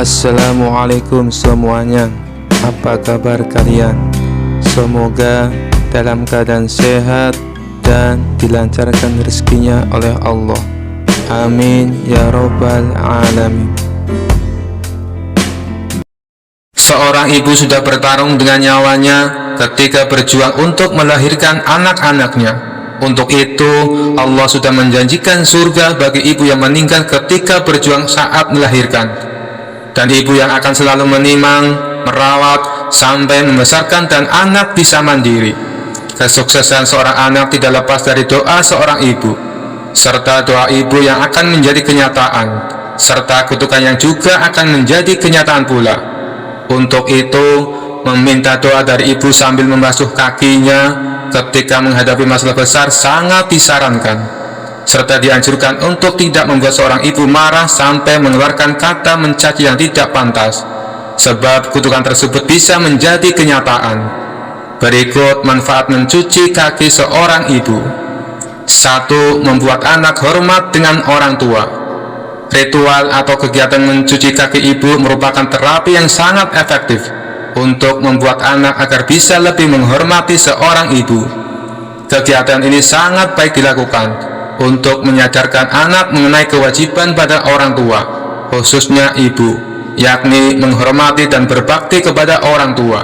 Assalamualaikum semuanya. Apa kabar kalian? Semoga dalam keadaan sehat dan dilancarkan rezekinya oleh Allah. Amin ya robbal alamin. Seorang ibu sudah bertarung dengan nyawanya ketika berjuang untuk melahirkan anak-anaknya. Untuk itu Allah sudah menjanjikan surga bagi ibu yang meninggal ketika berjuang saat melahirkan, dan ibu yang akan selalu menimang, merawat, sampai membesarkan dan anak bisa mandiri. Kesuksesan seorang anak tidak lepas dari doa seorang ibu, serta doa ibu yang akan menjadi kenyataan, serta kutukan yang juga akan menjadi kenyataan pula. Untuk itu, meminta doa dari ibu sambil membasuh kakinya ketika menghadapi masalah besar sangat disarankan, serta dianjurkan untuk tidak membuat seorang ibu marah sampai mengeluarkan kata mencaci yang tidak pantas, sebab kutukan tersebut bisa menjadi kenyataan. Berikut manfaat mencuci kaki seorang ibu. 1. Membuat anak hormat dengan orang tua. Ritual atau kegiatan mencuci kaki ibu merupakan terapi yang sangat efektif untuk membuat anak agar bisa lebih menghormati seorang ibu. Kegiatan ini sangat baik dilakukan untuk menyadarkan anak mengenai kewajiban pada orang tua, khususnya ibu, yakni menghormati dan berbakti kepada orang tua.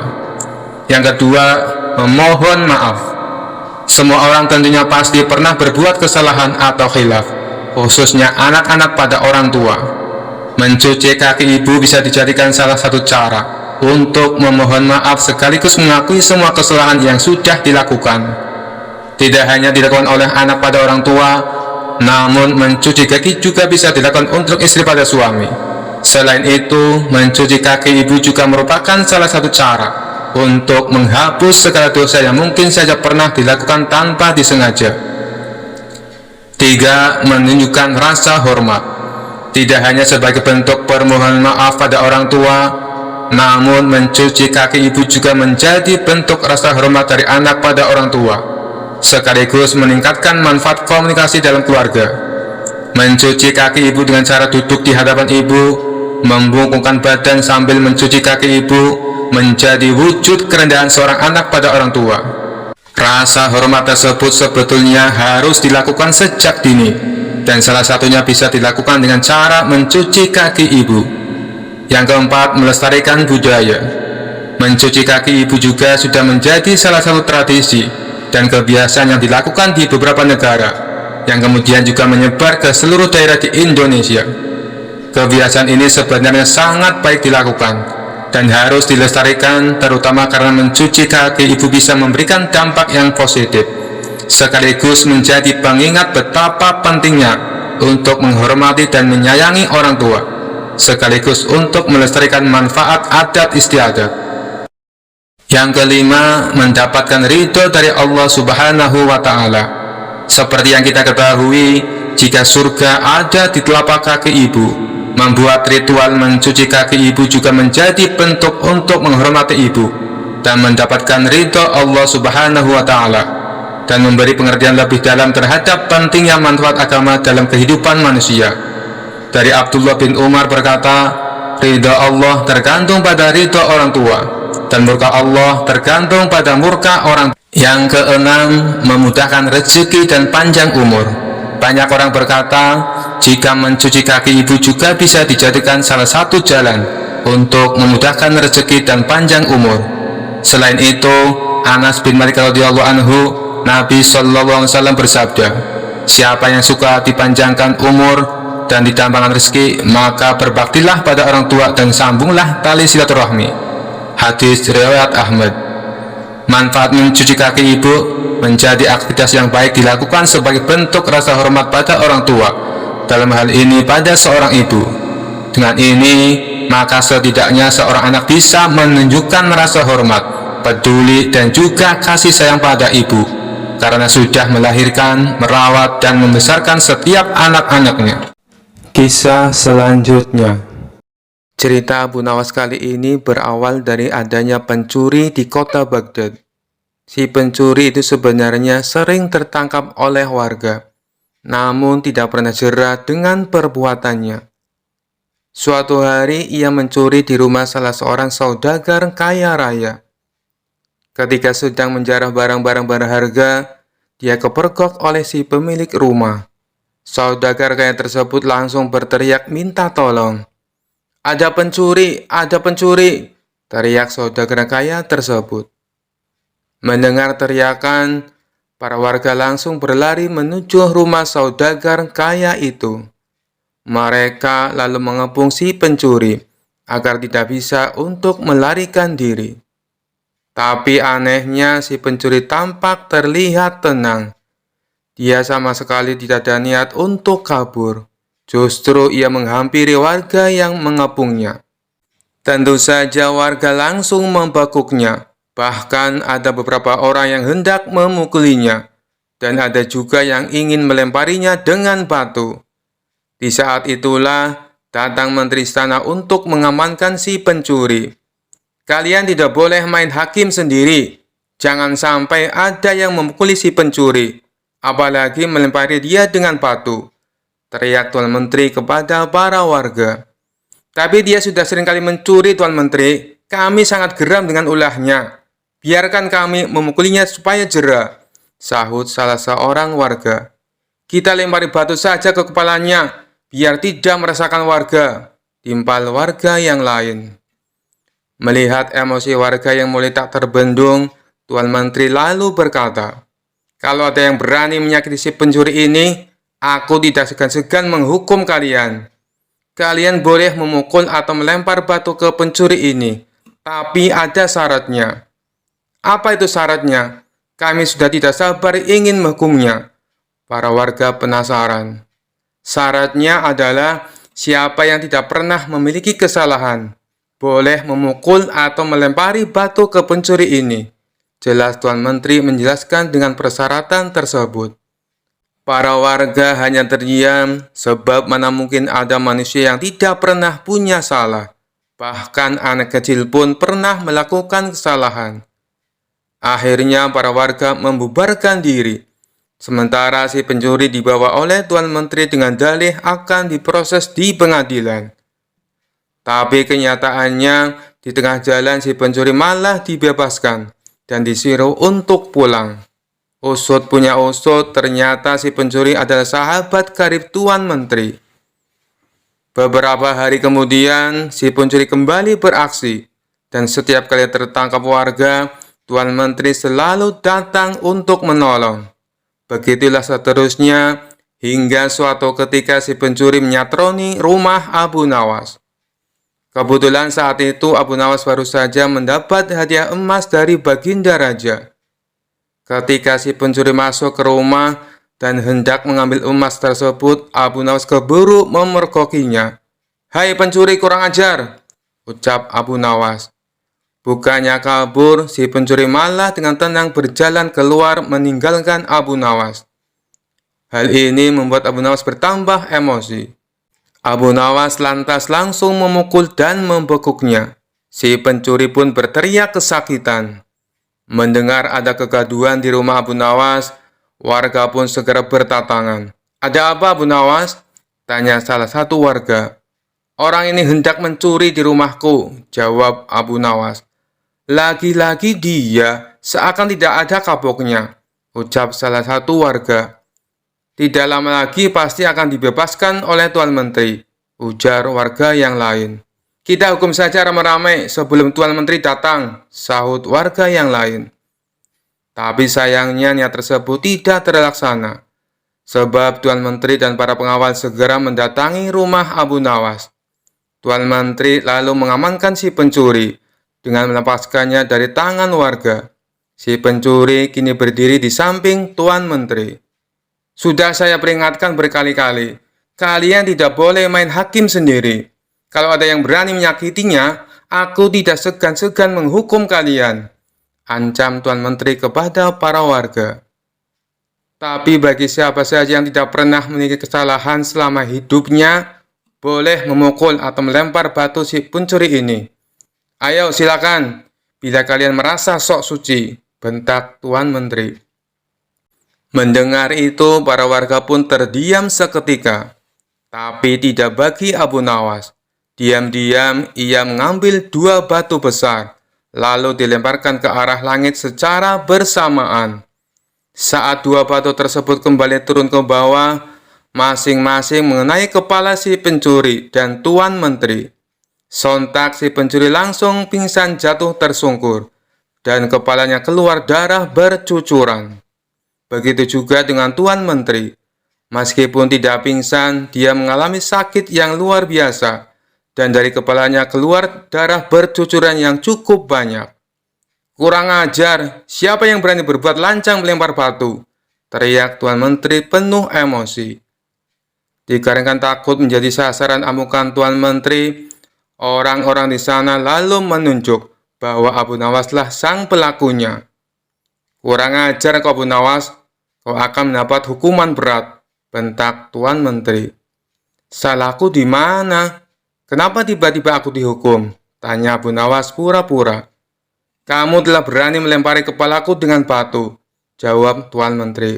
Yang kedua, memohon maaf. Semua orang tentunya pasti pernah berbuat kesalahan atau khilaf, khususnya anak-anak pada orang tua. Mencuci kaki ibu bisa dijadikan salah satu cara untuk memohon maaf sekaligus mengakui semua kesalahan yang sudah dilakukan. Tidak hanya dilakukan oleh anak pada orang tua, namun mencuci kaki juga bisa dilakukan untuk istri pada suami. Selain itu, mencuci kaki ibu juga merupakan salah satu cara untuk menghapus segala dosa yang mungkin saja pernah dilakukan tanpa disengaja. 3. Menunjukkan rasa hormat. Tidak hanya sebagai bentuk permohonan maaf pada orang tua, namun mencuci kaki ibu juga menjadi bentuk rasa hormat dari anak pada orang tua, sekaligus meningkatkan manfaat komunikasi dalam keluarga. Mencuci kaki ibu dengan cara duduk di hadapan ibu, membungkukkan badan sambil mencuci kaki ibu, menjadi wujud kerendahan seorang anak pada orang tua. Rasa hormat tersebut sebetulnya harus dilakukan sejak dini, dan salah satunya bisa dilakukan dengan cara mencuci kaki ibu. Yang keempat, melestarikan budaya. Mencuci kaki ibu juga sudah menjadi salah satu tradisi dan kebiasaan yang dilakukan di beberapa negara, yang kemudian juga menyebar ke seluruh daerah di Indonesia. Kebiasaan ini sebenarnya sangat baik dilakukan dan harus dilestarikan, terutama karena mencuci kaki ibu bisa memberikan dampak yang positif, sekaligus menjadi pengingat betapa pentingnya untuk menghormati dan menyayangi orang tua, sekaligus untuk melestarikan manfaat adat istiadat. Yang kelima, mendapatkan ridho dari Allah Subhanahu wa Ta'ala. Seperti yang kita ketahui, jika surga ada di telapak kaki ibu, membuat ritual mencuci kaki ibu juga menjadi bentuk untuk menghormati ibu dan mendapatkan ridho Allah Subhanahu wa Ta'ala, dan memberi pengertian lebih dalam terhadap pentingnya manfaat agama dalam kehidupan manusia. Dari Abdullah bin Umar berkata, ridha Allah tergantung pada ridha orang tua, dan murka Allah tergantung pada murka orang tua. Yang keenam, memudahkan rezeki dan panjang umur. Banyak orang berkata, jika mencuci kaki ibu juga bisa dijadikan salah satu jalan untuk memudahkan rezeki dan panjang umur. Selain itu, Anas bin Malik radhiyallahu anhu, Nabi SAW bersabda, siapa yang suka dipanjangkan umur dan ditambahkan rezeki, maka berbaktilah pada orang tua dan sambunglah tali silaturahmi. Hadis riwayat Ahmad. Manfaat mencuci kaki ibu menjadi aktivitas yang baik dilakukan sebagai bentuk rasa hormat pada orang tua, dalam hal ini pada seorang ibu. Dengan ini, maka setidaknya seorang anak bisa menunjukkan rasa hormat, peduli, dan juga kasih sayang pada ibu, karena sudah melahirkan, merawat, dan membesarkan setiap anak-anaknya. Kisah selanjutnya. Cerita Abu Nawas kali ini berawal dari adanya pencuri di kota Baghdad. Si pencuri itu sebenarnya sering tertangkap oleh warga, namun tidak pernah jera dengan perbuatannya. Suatu hari ia mencuri di rumah salah seorang saudagar kaya raya. Ketika sedang menjarah barang-barang berharga, dia kepergok oleh si pemilik rumah. Saudagar kaya tersebut langsung berteriak minta tolong. Ada pencuri, ada pencuri, teriak saudagar kaya tersebut. Mendengar teriakan, para warga langsung berlari menuju rumah saudagar kaya itu. Mereka lalu mengepung si pencuri agar tidak bisa untuk melarikan diri. Tapi anehnya si pencuri tampak terlihat tenang. Dia sama sekali tidak ada niat untuk kabur. Justru ia menghampiri warga yang mengepungnya. Tentu saja warga langsung membekuknya. Bahkan ada beberapa orang yang hendak memukulinya. Dan ada juga yang ingin melemparinya dengan batu. Di saat itulah datang menteri istana untuk mengamankan si pencuri. Kalian tidak boleh main hakim sendiri. Jangan sampai ada yang memukuli si pencuri, apalagi melempari dia dengan batu, teriak Tuan Menteri kepada para warga. Tapi dia sudah seringkali mencuri, Tuan Menteri. Kami sangat geram dengan ulahnya. Biarkan kami memukulinya supaya jera, sahut salah seorang warga. Kita lempari batu saja ke kepalanya, biar tidak merasakan warga, timpal warga yang lain. Melihat emosi warga yang mulai tak terbendung, Tuan Menteri lalu berkata, kalau ada yang berani menyakiti si pencuri ini, aku tidak segan-segan menghukum kalian. Kalian boleh memukul atau melempar batu ke pencuri ini, tapi ada syaratnya. Apa itu syaratnya? Kami sudah tidak sabar ingin menghukumnya. Para warga penasaran. Syaratnya adalah siapa yang tidak pernah memiliki kesalahan boleh memukul atau melempari batu ke pencuri ini. Jelas Tuan Menteri menjelaskan dengan persyaratan tersebut. Para warga hanya terdiam sebab mana mungkin ada manusia yang tidak pernah punya salah. Bahkan anak kecil pun pernah melakukan kesalahan. Akhirnya para warga membubarkan diri. Sementara si pencuri dibawa oleh Tuan Menteri dengan dalih akan diproses di pengadilan. Tapi kenyataannya di tengah jalan si pencuri malah dibebaskan dan disuruh untuk pulang. Usut punya usut, ternyata si pencuri adalah sahabat karib Tuan Menteri. Beberapa hari kemudian si pencuri kembali beraksi dan setiap kali tertangkap warga, Tuan Menteri selalu datang untuk menolong. Begitulah seterusnya, hingga suatu ketika si pencuri menyatroni rumah Abu Nawas. Kebetulan saat itu Abu Nawas baru saja mendapat hadiah emas dari Baginda Raja. Ketika si pencuri masuk ke rumah dan hendak mengambil emas tersebut, Abu Nawas keburu memergokinya. "Hai pencuri kurang ajar," ucap Abu Nawas. Bukannya kabur, si pencuri malah dengan tenang berjalan keluar meninggalkan Abu Nawas. Hal ini membuat Abu Nawas bertambah emosi. Abu Nawas lantas langsung memukul dan membekuknya. Si pencuri pun berteriak kesakitan. Mendengar ada kegaduhan di rumah Abu Nawas, warga pun segera berdatangan. "Ada apa Abu Nawas?" tanya salah satu warga. "Orang ini hendak mencuri di rumahku," jawab Abu Nawas. "Lagi-lagi dia, seakan tidak ada kapoknya," ucap salah satu warga. "Tidak lama lagi pasti akan dibebaskan oleh Tuan Menteri," ujar warga yang lain. "Kita hukum saja ramai-ramai sebelum Tuan Menteri datang," sahut warga yang lain. Tapi sayangnya niat tersebut tidak terlaksana, sebab Tuan Menteri dan para pengawal segera mendatangi rumah Abu Nawas. Tuan Menteri lalu mengamankan si pencuri dengan melepaskannya dari tangan warga. Si pencuri kini berdiri di samping Tuan Menteri. "Sudah saya peringatkan berkali-kali, kalian tidak boleh main hakim sendiri. Kalau ada yang berani menyakitinya, aku tidak segan-segan menghukum kalian," ancam Tuan Menteri kepada para warga. Tapi bagi siapa saja yang tidak pernah memiliki kesalahan selama hidupnya, boleh memukul atau melempar batu si pencuri ini. "Ayo silakan, bila kalian merasa sok suci," bentak Tuan Menteri. Mendengar itu, para warga pun terdiam seketika. Tapi tidak bagi Abu Nawas. Diam-diam ia mengambil 2 batu besar, lalu dilemparkan ke arah langit secara bersamaan. Saat 2 batu tersebut kembali turun ke bawah, masing-masing mengenai kepala si pencuri dan Tuan Menteri. Sontak si pencuri langsung pingsan jatuh tersungkur, dan kepalanya keluar darah bercucuran. Begitu juga dengan Tuan Menteri. Meskipun tidak pingsan, dia mengalami sakit yang luar biasa, dan dari kepalanya keluar darah bercucuran yang cukup banyak. "Kurang ajar, siapa yang berani berbuat lancang melempar batu?" teriak Tuan Menteri penuh emosi. Dikarenakan takut menjadi sasaran amukan Tuan Menteri, orang-orang di sana lalu menunjuk bahwa Abu Nawaslah sang pelakunya. "Kurang ajar kau, Abu Nawas, kau akan mendapat hukuman berat," bentak Tuan Menteri. "Salahku di mana? Kenapa tiba-tiba aku dihukum?" tanya Abu Nawas pura-pura. "Kamu telah berani melempari kepalaku dengan batu," jawab Tuan Menteri.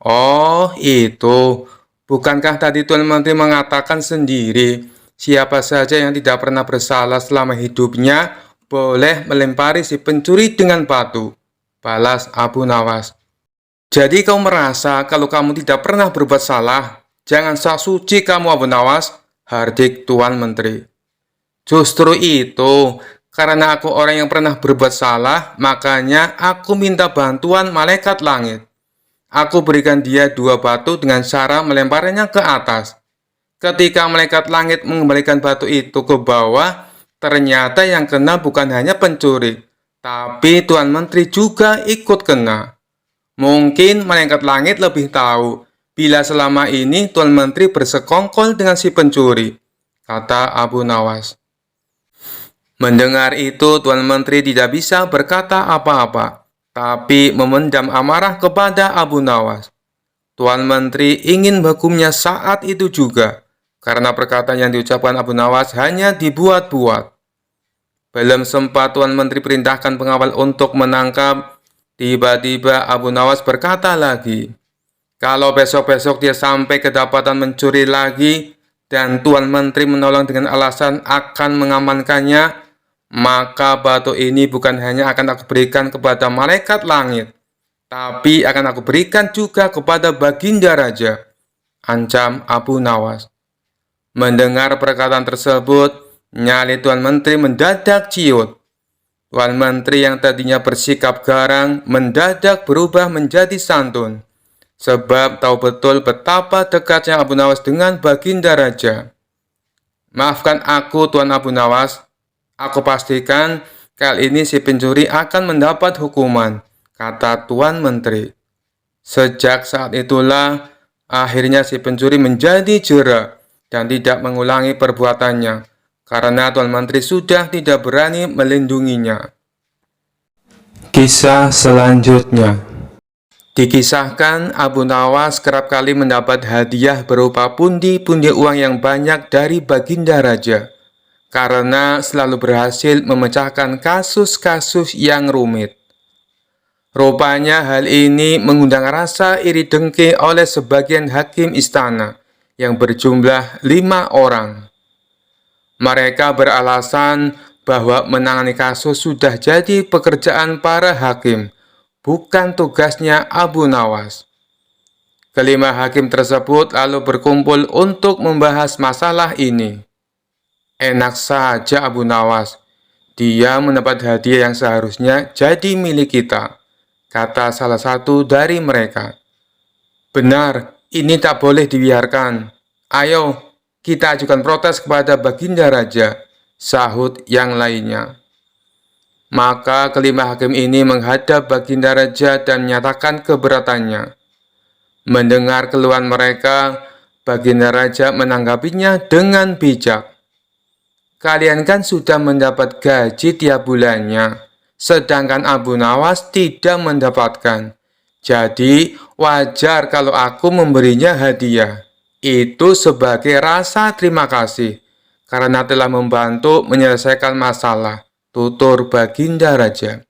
"Oh, itu. Bukankah tadi Tuan Menteri mengatakan sendiri, siapa saja yang tidak pernah bersalah selama hidupnya boleh melempari si pencuri dengan batu," balas Abu Nawas. "Jadi kau merasa kalau kamu tidak pernah berbuat salah? Jangan sok suci kamu, Abu Nawas," hardik Tuan Menteri. "Justru itu, karena aku orang yang pernah berbuat salah, makanya aku minta bantuan malaikat langit. Aku berikan dia 2 batu dengan cara melemparnya ke atas. Ketika malaikat langit mengembalikan batu itu ke bawah, ternyata yang kena bukan hanya pencuri, tapi Tuan Menteri juga ikut kena. Mungkin malaikat langit lebih tahu bila selama ini Tuan Menteri bersekongkol dengan si pencuri," kata Abu Nawas. Mendengar itu, Tuan Menteri tidak bisa berkata apa-apa, tapi memendam amarah kepada Abu Nawas. Tuan Menteri ingin menghukumnya saat itu juga, karena perkataan yang diucapkan Abu Nawas hanya dibuat-buat. Belum sempat Tuan Menteri perintahkan pengawal untuk menangkap, tiba-tiba Abu Nawas berkata lagi, kalau besok-besok dia sampai kedapatan mencuri lagi dan Tuan Menteri menolong dengan alasan akan mengamankannya, maka batu ini bukan hanya akan aku berikan kepada malaikat langit, tapi akan aku berikan juga kepada Baginda Raja, ancam Abu Nawas. Mendengar perkataan tersebut, nyali Tuan Menteri mendadak ciut. Tuan Menteri yang tadinya bersikap garang mendadak berubah menjadi santun, sebab tahu betul betapa dekatnya Abu Nawas dengan Baginda Raja. "Maafkan aku, Tuan Abu Nawas. Aku pastikan kali ini si pencuri akan mendapat hukuman," kata Tuan Menteri. Sejak saat itulah, akhirnya si pencuri menjadi jera dan tidak mengulangi perbuatannya, karena Tuan Menteri sudah tidak berani melindunginya. Kisah selanjutnya. Dikisahkan Abu Nawas kerap kali mendapat hadiah berupa pundi-pundi uang yang banyak dari Baginda Raja, karena selalu berhasil memecahkan kasus-kasus yang rumit. Rupanya hal ini mengundang rasa iri dengki oleh sebagian hakim istana yang berjumlah 5 orang. Mereka beralasan bahwa menangani kasus sudah jadi pekerjaan para hakim, bukan tugasnya Abu Nawas. Kelima hakim tersebut lalu berkumpul untuk membahas masalah ini. "Enak saja Abu Nawas, dia mendapat hadiah yang seharusnya jadi milik kita," kata salah satu dari mereka. "Benar, ini tak boleh dibiarkan. Ayo, kita ajukan protes kepada Baginda Raja," sahut yang lainnya. Maka kelima hakim ini menghadap Baginda Raja dan menyatakan keberatannya. Mendengar keluhan mereka, Baginda Raja menanggapinya dengan bijak. "Kalian kan sudah mendapat gaji tiap bulannya, sedangkan Abu Nawas tidak mendapatkan. Jadi wajar kalau aku memberinya hadiah. Itu sebagai rasa terima kasih karena telah membantu menyelesaikan masalah," tutur Baginda Raja.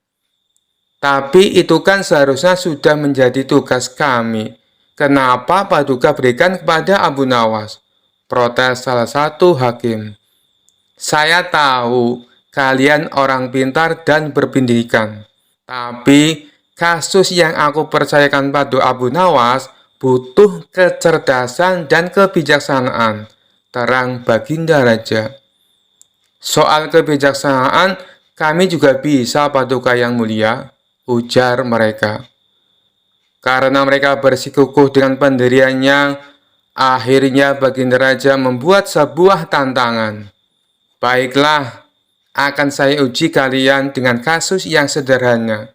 "Tapi itu kan seharusnya sudah menjadi tugas kami. Kenapa Paduka berikan kepada Abu Nawas?" protes salah satu hakim. Saya tahu kalian orang pintar dan berpendidikan, tapi kasus yang aku percayakan pada Abu Nawas butuh kecerdasan dan kebijaksanaan, terang Baginda Raja. Soal kebijaksanaan, kami juga bisa, Paduka Yang Mulia, ujar mereka. Karena mereka bersikukuh dengan pendiriannya, akhirnya Baginda Raja membuat sebuah tantangan. Baiklah, akan saya uji kalian dengan kasus yang sederhana.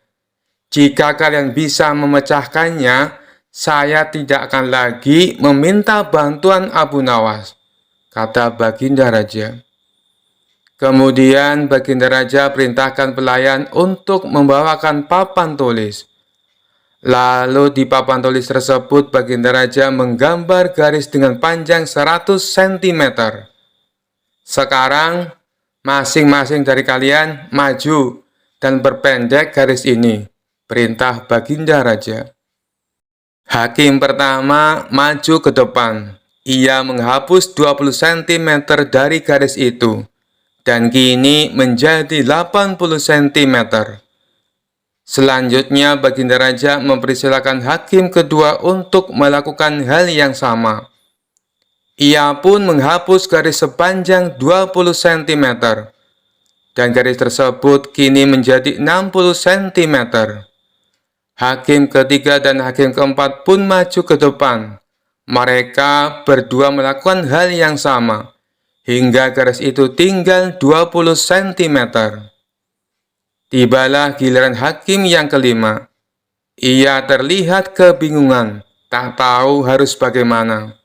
Jika kalian bisa memecahkannya, saya tidak akan lagi meminta bantuan Abu Nawas, kata Baginda Raja. Kemudian Baginda Raja perintahkan pelayan untuk membawakan papan tulis. Lalu di papan tulis tersebut Baginda Raja menggambar garis dengan panjang 100 cm. Sekarang, masing-masing dari kalian maju dan perpendek garis ini, perintah Baginda Raja. Hakim pertama maju ke depan. Ia menghapus 20 cm dari garis itu, dan kini menjadi 80 cm. Selanjutnya, Baginda Raja mempersilakan hakim kedua untuk melakukan hal yang sama. Ia pun menghapus garis sepanjang 20 cm, dan garis tersebut kini menjadi 60 cm. Hakim ketiga dan hakim keempat pun maju ke depan. Mereka berdua melakukan hal yang sama, hingga garis itu tinggal 20 cm. Tibalah giliran hakim yang kelima. Ia terlihat kebingungan, tak tahu harus bagaimana.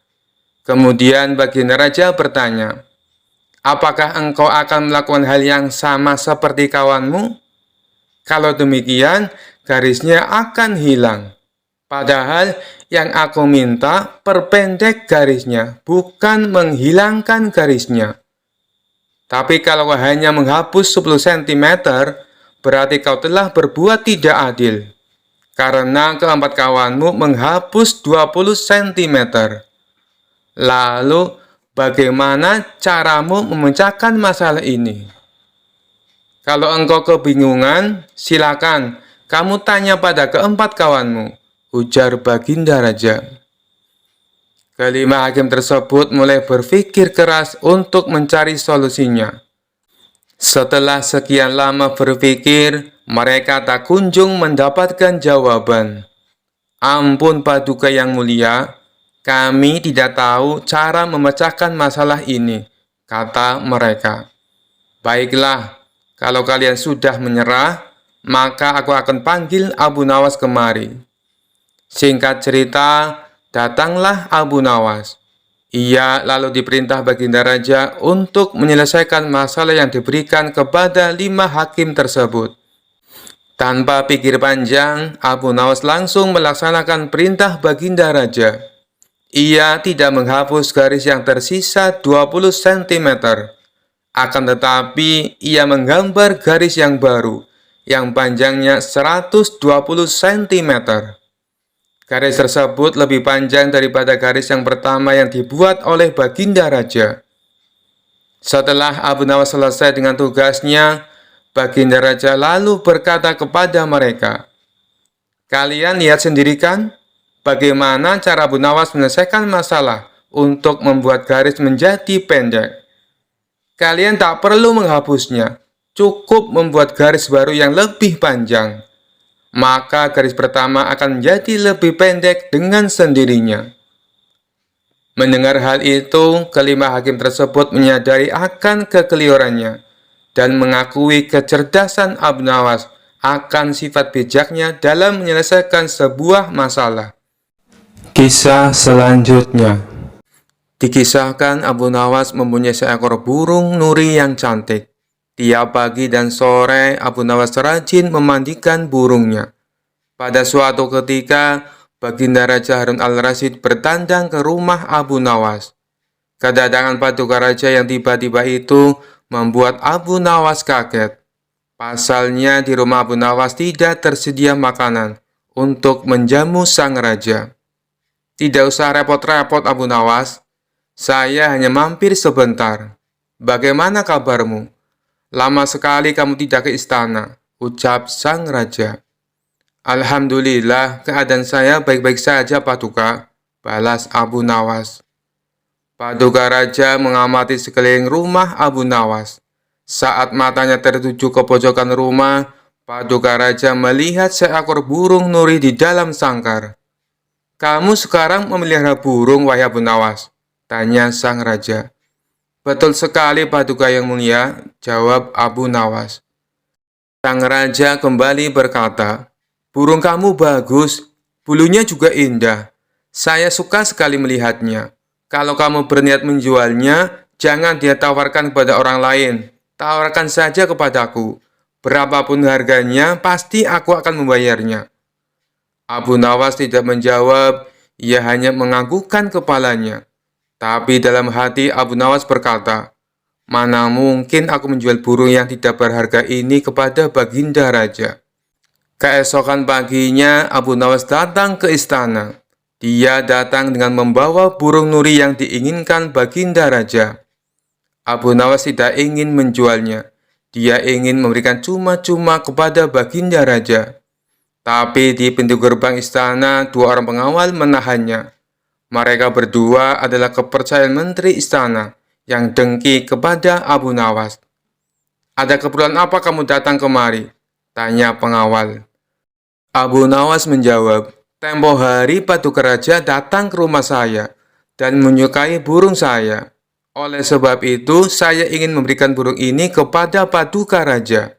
Kemudian Baginda Raja bertanya, "Apakah engkau akan melakukan hal yang sama seperti kawanmu? Kalau demikian, garisnya akan hilang. Padahal yang aku minta perpendek garisnya, bukan menghilangkan garisnya. Tapi kalau hanya menghapus 10 cm, berarti kau telah berbuat tidak adil, karena keempat kawanmu menghapus 20 cm. Lalu, bagaimana caramu memecahkan masalah ini? Kalau engkau kebingungan, silakan kamu tanya pada keempat kawanmu," ujar Baginda Raja. Kelima hakim tersebut mulai berpikir keras untuk mencari solusinya. Setelah sekian lama berpikir, mereka tak kunjung mendapatkan jawaban. "Ampun Paduka Yang Mulia, kami tidak tahu cara memecahkan masalah ini," kata mereka. "Baiklah, kalau kalian sudah menyerah, maka aku akan panggil Abu Nawas kemari." Singkat cerita, datanglah Abu Nawas. Ia lalu diperintah Baginda Raja untuk menyelesaikan masalah yang diberikan kepada 5 hakim tersebut. Tanpa pikir panjang, Abu Nawas langsung melaksanakan perintah Baginda Raja. Ia tidak menghapus garis yang tersisa 20 cm. Akan tetapi, ia menggambar garis yang baru, yang panjangnya 120 cm. Garis tersebut lebih panjang daripada garis yang pertama yang dibuat oleh Baginda Raja. Setelah Abu Nawas selesai dengan tugasnya, Baginda Raja lalu berkata kepada mereka, "Kalian lihat sendiri kan, bagaimana cara Abu Nawas menyelesaikan masalah untuk membuat garis menjadi pendek. Kalian tak perlu menghapusnya, cukup membuat garis baru yang lebih panjang. Maka garis pertama akan menjadi lebih pendek dengan sendirinya." Mendengar hal itu, kelima hakim tersebut menyadari akan kekeliruannya dan mengakui kecerdasan Abu Nawas akan sifat bijaknya dalam menyelesaikan sebuah masalah. Kisah selanjutnya. Dikisahkan Abu Nawas mempunyai seekor burung nuri yang cantik. Tiap pagi dan sore, Abu Nawas rajin memandikan burungnya. Pada suatu ketika, Baginda Raja Harun al-Rasyid bertandang ke rumah Abu Nawas. Kedatangan Paduka Raja yang tiba-tiba itu membuat Abu Nawas kaget. Pasalnya di rumah Abu Nawas tidak tersedia makanan untuk menjamu sang raja. "Tidak usah repot-repot Abu Nawas, saya hanya mampir sebentar. bagaimana kabarmu? Lama sekali kamu tidak ke istana, ucap sang raja. Alhamdulillah, keadaan saya baik-baik saja, Paduka, balas Abu Nawas. Paduka Raja mengamati sekeliling rumah Abu Nawas. Saat matanya tertuju ke pojokan rumah, Paduka Raja melihat seekor burung nuri di dalam sangkar. Kamu sekarang memelihara burung, wahai Abu Nawas? Tanya sang raja. Betul sekali, Paduka yang mulia, jawab Abu Nawas. Sang raja kembali berkata, burung kamu bagus, bulunya juga indah. Saya suka sekali melihatnya. Kalau kamu berniat menjualnya, jangan dia tawarkan kepada orang lain. Tawarkan saja kepadaku. Berapapun harganya, pasti aku akan membayarnya. Abu Nawas tidak menjawab, ia hanya menganggukkan kepalanya. Tapi dalam hati Abu Nawas berkata, mana mungkin aku menjual burung yang tidak berharga ini kepada Baginda Raja. Keesokan paginya, Abu Nawas datang ke istana. Dia datang dengan membawa burung nuri yang diinginkan Baginda Raja. Abu Nawas tidak ingin menjualnya. Dia ingin memberikan cuma-cuma kepada Baginda Raja. Tapi di pintu gerbang istana, dua orang pengawal menahannya. Mereka berdua adalah kepercayaan menteri istana yang dengki kepada Abu Nawas. Ada keperluan apa kamu datang kemari? Tanya pengawal. Abu Nawas menjawab, tempo hari Paduka Raja datang ke rumah saya dan menyukai burung saya. Oleh sebab itu, saya ingin memberikan burung ini kepada Paduka Raja.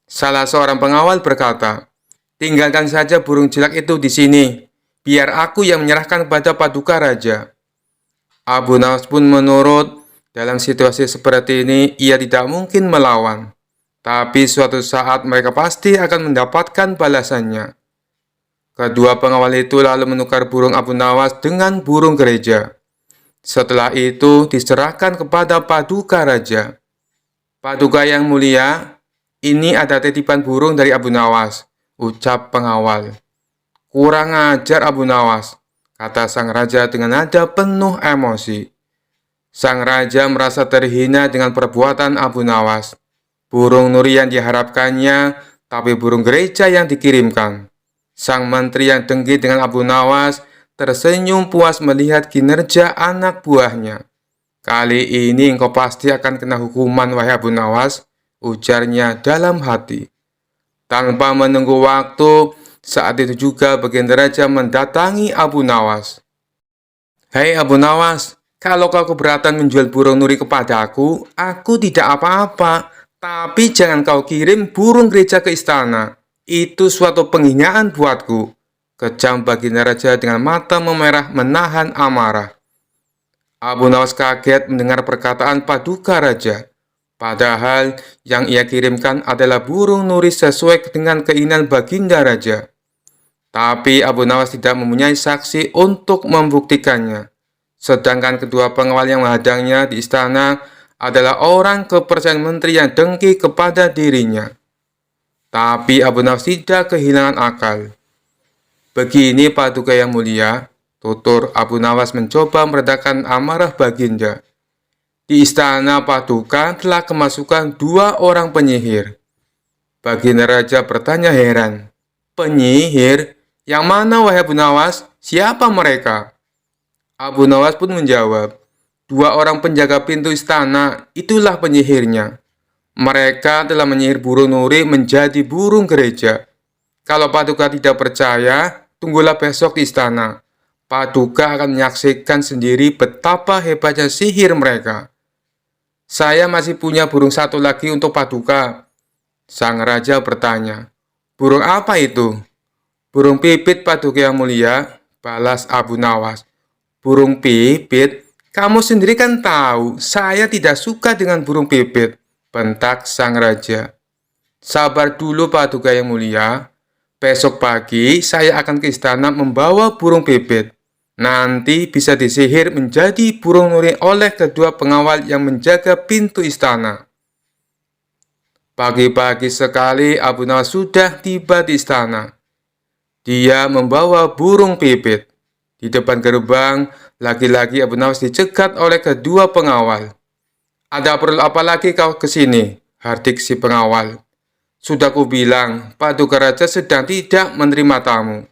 Salah seorang pengawal berkata, tinggalkan saja burung jelek itu di sini. Biar aku yang menyerahkan kepada Paduka Raja. Abu Nawas pun menurut. Dalam situasi seperti ini, ia tidak mungkin melawan. Tapi suatu saat mereka pasti akan mendapatkan balasannya. Kedua pengawal itu lalu menukar burung Abu Nawas dengan burung gereja. Setelah itu diserahkan kepada Paduka Raja. Paduka yang mulia, ini ada titipan burung dari Abu Nawas, ucap pengawal. Kurang ajar Abu Nawas, kata sang raja dengan nada penuh emosi. Sang raja merasa terhina dengan perbuatan Abu Nawas. Burung nuri yang diharapkannya, tapi burung gereja yang dikirimkan. Sang menteri yang dengki dengan Abu Nawas tersenyum puas melihat kinerja anak buahnya. Kali ini engkau pasti akan kena hukuman, wahai Abu Nawas, ujarnya dalam hati. Tanpa menunggu waktu, saat itu juga Baginda Raja mendatangi Abu Nawas. Hei Abu Nawas, kalau kau keberatan menjual burung nuri kepadaku, aku tidak apa-apa. Tapi jangan kau kirim burung gereja ke istana. Itu suatu penghinaan buatku. Kejam Baginda Raja dengan mata memerah menahan amarah. Abu Nawas kaget mendengar perkataan Paduka Raja. Padahal yang ia kirimkan adalah burung nuri sesuai dengan keinginan Baginda Raja. Tapi Abu Nawas tidak mempunyai saksi untuk membuktikannya. Sedangkan kedua pengawal yang menghadangnya di istana adalah orang kepercayaan menteri yang dengki kepada dirinya. Tapi Abu Nawas tidak kehilangan akal. Begini Paduka yang mulia, tutur Abu Nawas mencoba meredakan amarah Baginda. Di istana Paduka telah kemasukan dua orang penyihir. Baginda Raja bertanya heran. Penyihir? Yang mana wahai Abu Nawas? Siapa mereka? Abu Nawas pun menjawab, dua orang penjaga pintu istana, itulah penyihirnya. Mereka telah menyihir burung nuri menjadi burung gereja. Kalau Paduka tidak percaya, tunggulah besok di istana. Paduka akan menyaksikan sendiri betapa hebatnya sihir mereka. Saya masih punya burung satu lagi untuk Paduka. Sang raja bertanya, burung apa itu? Burung pipit Paduka yang mulia, balas Abu Nawas. Burung pipit? Kamu sendiri kan tahu, saya tidak suka dengan burung pipit, bentak sang raja. Sabar dulu Paduka yang mulia, besok pagi saya akan ke istana membawa burung pipit. Nanti bisa disihir menjadi burung nuri oleh kedua pengawal yang menjaga pintu istana. Pagi-pagi sekali Abu Nawas sudah tiba di istana. Dia membawa burung pipit. Di depan gerbang, lagi-lagi Abu Nawas dicegat oleh kedua pengawal. Ada perlu apa lagi kau kesini? Hardik si pengawal. Sudah kubilang, Paduka Raja sedang tidak menerima tamu.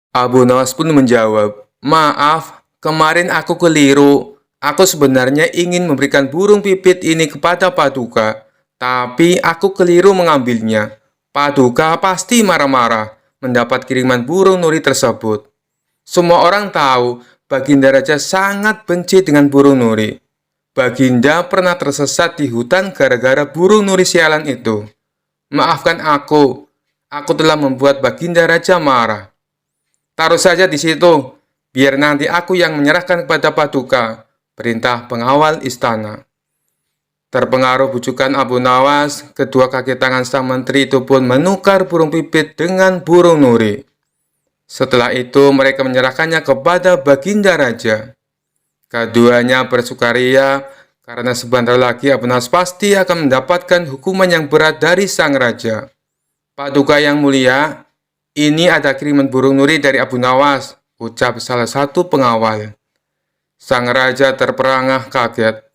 Abu Nawas pun menjawab, maaf, kemarin aku keliru. Aku sebenarnya ingin memberikan burung pipit ini kepada Paduka, tapi aku keliru mengambilnya. Paduka pasti marah-marah mendapat kiriman burung nuri tersebut. Semua orang tahu Baginda Raja sangat benci dengan burung nuri. Baginda pernah tersesat di hutan gara-gara burung nuri sialan itu. Maafkan aku telah membuat Baginda Raja marah. Taruh saja di situ, biar nanti aku yang menyerahkan kepada Paduka, perintah pengawal istana. Terpengaruh bujukan Abu Nawas, kedua kaki tangan sang menteri itu pun menukar burung pipit dengan burung nuri. Setelah itu mereka menyerahkannya kepada Baginda Raja. Keduanya bersukaria karena sebentar lagi Abu Nawas pasti akan mendapatkan hukuman yang berat dari sang raja. Paduka yang mulia, ini ada kiriman burung nuri dari Abu Nawas, ucap salah satu pengawal. Sang raja terperangah kaget.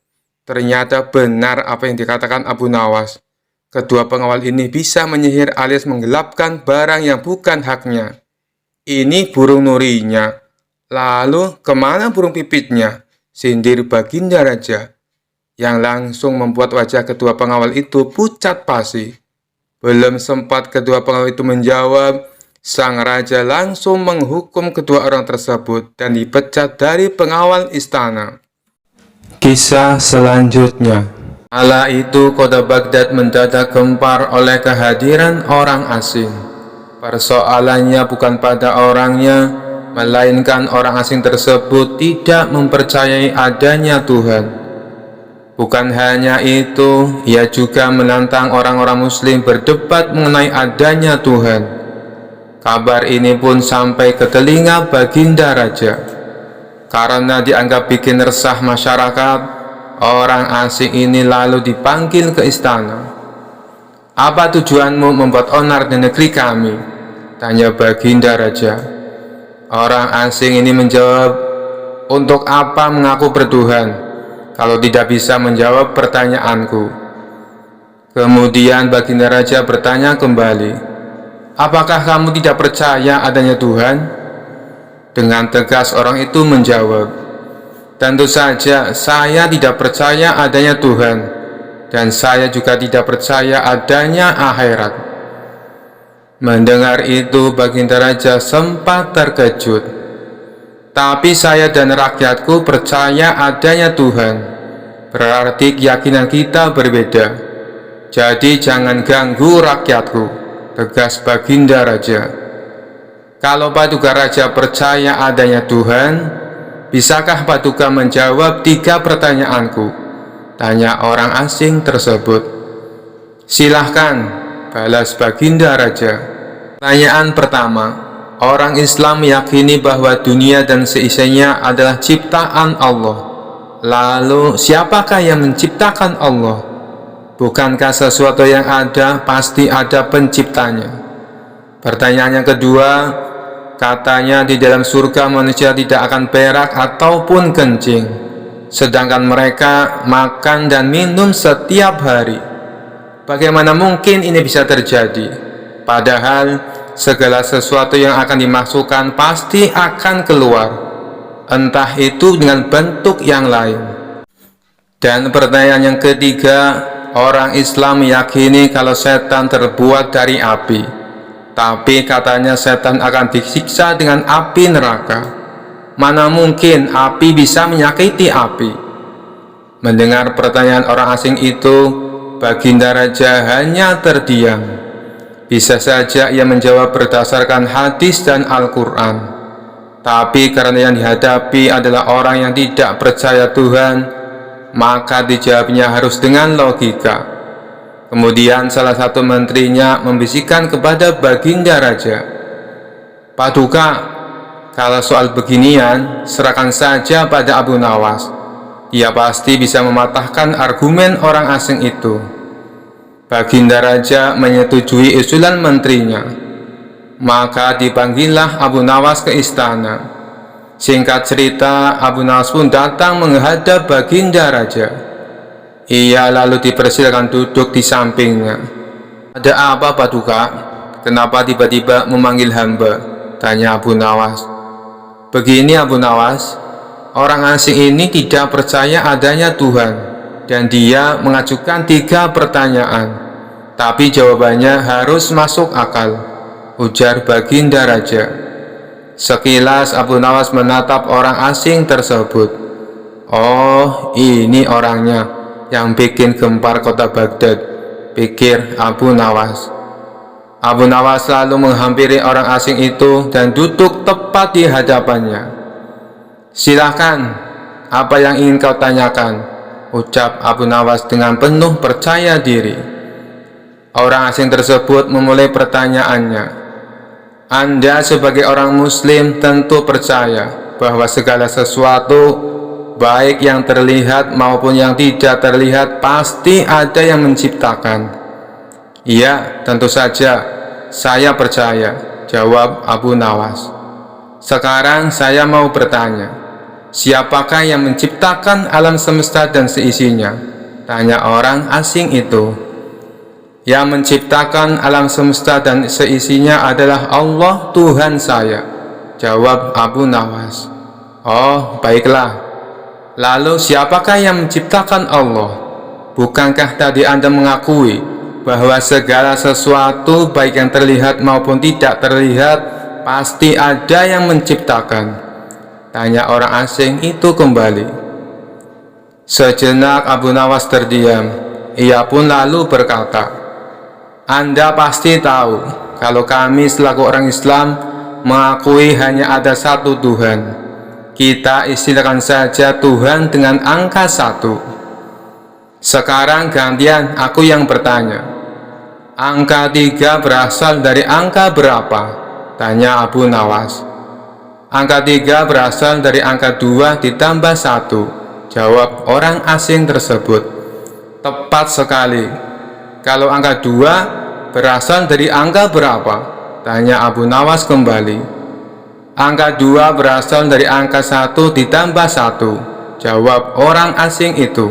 Ternyata benar apa yang dikatakan Abu Nawas. Kedua pengawal ini bisa menyihir alias menggelapkan barang yang bukan haknya. Ini burung nurinya. Lalu kemana burung pipitnya? Sindir Baginda Raja, yang langsung membuat wajah kedua pengawal itu pucat pasi. Belum sempat kedua pengawal itu menjawab, sang raja langsung menghukum kedua orang tersebut dan dipecat dari pengawal istana. Kisah selanjutnya. Kala itu kota Baghdad mendadak gempar oleh kehadiran orang asing. Persoalannya bukan pada orangnya, melainkan orang asing tersebut tidak mempercayai adanya Tuhan. Bukan hanya itu, ia juga menantang orang-orang muslim berdebat mengenai adanya Tuhan. Kabar ini pun sampai ke telinga Baginda Raja. Karena dianggap bikin resah masyarakat, orang asing ini lalu dipanggil ke istana. Apa tujuanmu membuat onar di negeri kami? Tanya Baginda Raja. Orang asing ini menjawab, untuk apa mengaku bertuhan kalau tidak bisa menjawab pertanyaanku? Kemudian Baginda Raja bertanya kembali, apakah kamu tidak percaya adanya Tuhan? Dengan tegas orang itu menjawab, tentu saja saya tidak percaya adanya Tuhan, dan saya juga tidak percaya adanya akhirat. Mendengar itu Baginda Raja sempat terkejut. Tapi saya dan rakyatku percaya adanya Tuhan. Berarti keyakinan kita berbeda. Jadi jangan ganggu rakyatku, tegas Baginda Raja. Kalau Paduka Raja percaya adanya Tuhan, bisakah Paduka menjawab 3 pertanyaanku? Tanya orang asing tersebut. Silahkan, balas Baginda Raja. Pertanyaan pertama, orang Islam meyakini bahwa dunia dan seisinya adalah ciptaan Allah. Lalu, siapakah yang menciptakan Allah? Bukankah sesuatu yang ada pasti ada penciptanya? Pertanyaan yang kedua, katanya di dalam surga manusia tidak akan berak ataupun kencing, sedangkan mereka makan dan minum setiap hari. Bagaimana mungkin ini bisa terjadi? Padahal segala sesuatu yang akan dimasukkan pasti akan keluar, entah itu dengan bentuk yang lain. Dan pertanyaan yang ketiga, orang Islam meyakini kalau setan terbuat dari api, tapi katanya setan akan disiksa dengan api neraka. Mana mungkin api bisa menyakiti api? Mendengar pertanyaan orang asing itu, Baginda Raja hanya terdiam. Bisa saja ia menjawab berdasarkan hadis dan Al-Quran. Tapi karena yang dihadapi adalah orang yang tidak percaya Tuhan, maka dijawabnya harus dengan logika. Kemudian salah satu menterinya membisikkan kepada Baginda Raja, Paduka, kalau soal beginian, serahkan saja pada Abu Nawas. Dia pasti bisa mematahkan argumen orang asing itu. Baginda Raja menyetujui usulan menterinya. Maka dipanggillah Abu Nawas ke istana. Singkat cerita, Abu Nawas pun datang menghadap Baginda Raja. Ia lalu dipersilakan duduk di sampingnya. "Ada apa, Paduka? Kenapa tiba-tiba memanggil hamba?" tanya Abu Nawas. "Begini Abu Nawas, orang asing ini tidak percaya adanya Tuhan, dan dia mengajukan 3 pertanyaan, tapi jawabannya harus masuk akal," ujar Baginda Raja. Sekilas Abu Nawas menatap orang asing tersebut. "Oh, ini orangnya yang bikin gempar kota Baghdad," pikir Abu Nawas. Abu Nawas lalu menghampiri orang asing itu dan duduk tepat di hadapannya. "Silakan, apa yang ingin kau tanyakan?" ucap Abu Nawas dengan penuh percaya diri. Orang asing tersebut memulai pertanyaannya. "Anda sebagai orang muslim tentu percaya bahwa segala sesuatu, baik yang terlihat maupun yang tidak terlihat, pasti ada yang menciptakan." "Iya, tentu saja, saya percaya," jawab Abu Nawas. "Sekarang saya mau bertanya, siapakah yang menciptakan alam semesta dan seisinya?" tanya orang asing itu. "Yang menciptakan alam semesta dan seisinya adalah Allah, Tuhan saya," jawab Abu Nawas. "Oh, baiklah. Lalu siapakah yang menciptakan Allah? Bukankah tadi Anda mengakui bahwa segala sesuatu, baik yang terlihat maupun tidak terlihat, pasti ada yang menciptakan?" tanya orang asing itu kembali. Sejenak Abu Nawas terdiam. Ia pun lalu berkata, "Anda pasti tahu kalau kami selaku orang Islam mengakui hanya ada satu Tuhan. Kita istilahkan saja Tuhan dengan angka 1. Sekarang gantian aku yang bertanya. Angka 3 berasal dari angka berapa?" tanya Abu Nawas. "Angka 3 berasal dari angka 2 ditambah 1, jawab orang asing tersebut. "Tepat sekali. Kalau angka 2 berasal dari angka berapa?" tanya Abu Nawas kembali. "Angka 2 berasal dari angka 1 ditambah 1, jawab orang asing itu.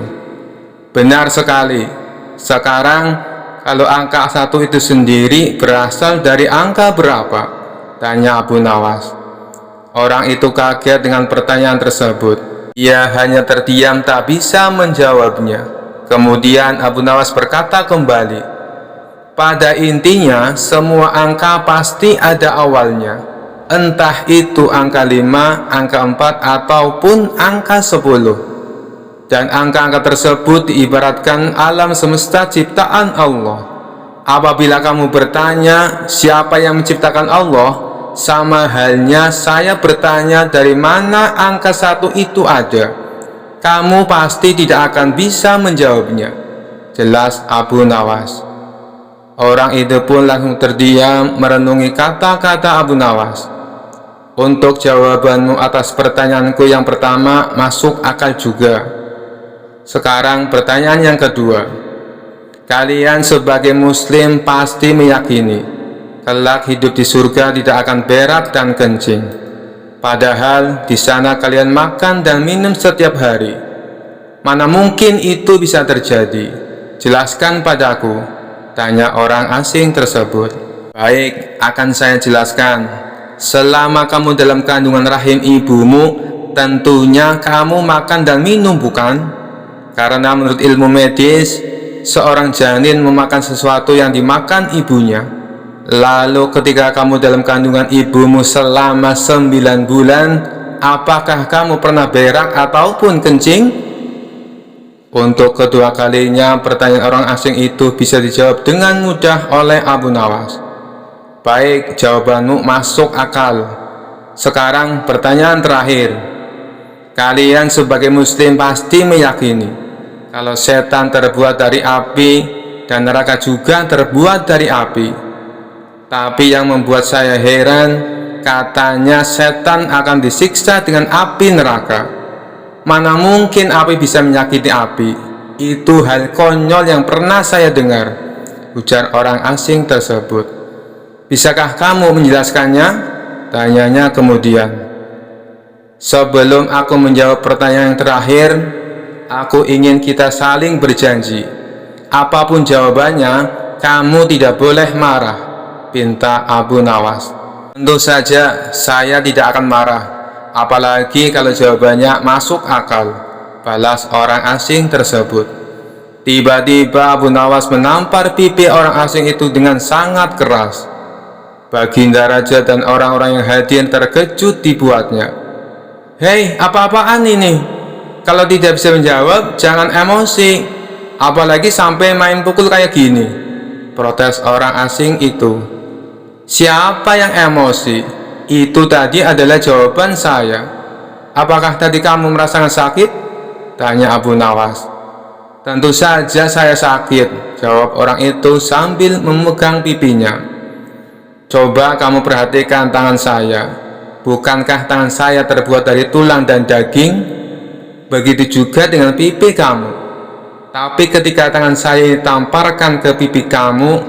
"Benar sekali. Sekarang, kalau angka 1 itu sendiri berasal dari angka berapa?" tanya Abu Nawas. Orang itu kaget dengan pertanyaan tersebut. Ia hanya terdiam tak bisa menjawabnya. Kemudian Abu Nawas berkata kembali, "Pada intinya semua angka pasti ada awalnya. Entah itu angka 5, angka 4, ataupun angka 10. Dan angka-angka tersebut diibaratkan alam semesta ciptaan Allah. Apabila kamu bertanya siapa yang menciptakan Allah, sama halnya saya bertanya dari mana angka 1 itu ada. Kamu pasti tidak akan bisa menjawabnya," jelas Abu Nawas. Orang itu pun langsung terdiam merenungi kata-kata Abu Nawas. "Untuk jawabanmu atas pertanyaanku yang pertama masuk akal juga. Sekarang pertanyaan yang kedua. Kalian sebagai muslim pasti meyakini kelak hidup di surga tidak akan berak dan kencing. Padahal di sana kalian makan dan minum setiap hari. Mana mungkin itu bisa terjadi? Jelaskan padaku," tanya orang asing tersebut. "Baik, akan saya jelaskan. Selama kamu dalam kandungan rahim ibumu, tentunya kamu makan dan minum, bukan? Karena menurut ilmu medis, seorang janin memakan sesuatu yang dimakan ibunya. Lalu ketika kamu dalam kandungan ibumu selama 9 bulan, apakah kamu pernah berak ataupun kencing?" Untuk kedua kalinya pertanyaan orang asing itu bisa dijawab dengan mudah oleh Abu Nawas. "Baik, jawabanmu masuk akal. Sekarang pertanyaan terakhir. Kalian sebagai muslim pasti meyakini kalau setan terbuat dari api dan neraka juga terbuat dari api. Tapi yang membuat saya heran, katanya setan akan disiksa dengan api neraka. Mana mungkin api bisa menyakiti api? Itu hal konyol yang pernah saya dengar," ujar orang asing tersebut. "Bisakah kamu menjelaskannya?" tanyanya kemudian. "Sebelum aku menjawab pertanyaan yang terakhir, aku ingin kita saling berjanji. Apapun jawabannya, kamu tidak boleh marah, pinta Abu Nawas. Tentu saja saya tidak akan marah, apalagi kalau jawabannya masuk akal, balas orang asing tersebut. Tiba-tiba Abu Nawas menampar pipi orang asing itu dengan sangat keras. Baginda Raja dan orang-orang yang hadir terkejut dibuatnya. Hei, apa-apaan ini? Kalau tidak bisa menjawab, jangan emosi, apalagi sampai main pukul kayak gini, protes orang asing itu. Siapa yang emosi? Itu tadi adalah jawaban saya. Apakah tadi kamu merasakan sakit? Tanya Abu Nawas. Tentu saja saya sakit, jawab orang itu sambil memegang pipinya. Coba kamu perhatikan tangan saya. Bukankah tangan saya terbuat dari tulang dan daging? Begitu juga dengan pipi kamu. Tapi ketika tangan saya ditamparkan ke pipi kamu,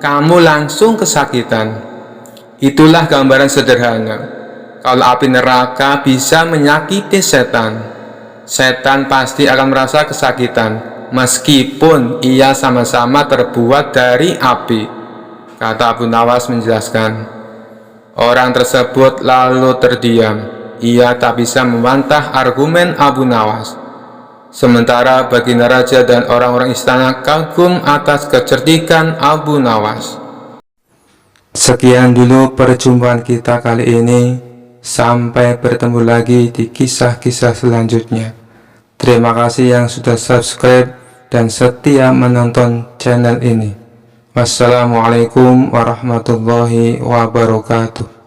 kamu langsung kesakitan. Itulah gambaran sederhana. Kalau api neraka bisa menyakiti setan, setan pasti akan merasa kesakitan, meskipun ia sama-sama terbuat dari api, kata Abu Nawas menjelaskan. Orang tersebut lalu terdiam. Ia tak bisa membantah argumen Abu Nawas. Sementara Baginda Raja dan orang-orang istana kagum atas kecerdikan Abu Nawas. Sekian dulu perjumpaan kita kali ini. Sampai bertemu lagi di kisah-kisah selanjutnya. Terima kasih yang sudah subscribe dan setia menonton channel ini. Wassalamualaikum warahmatullahi wabarakatuh.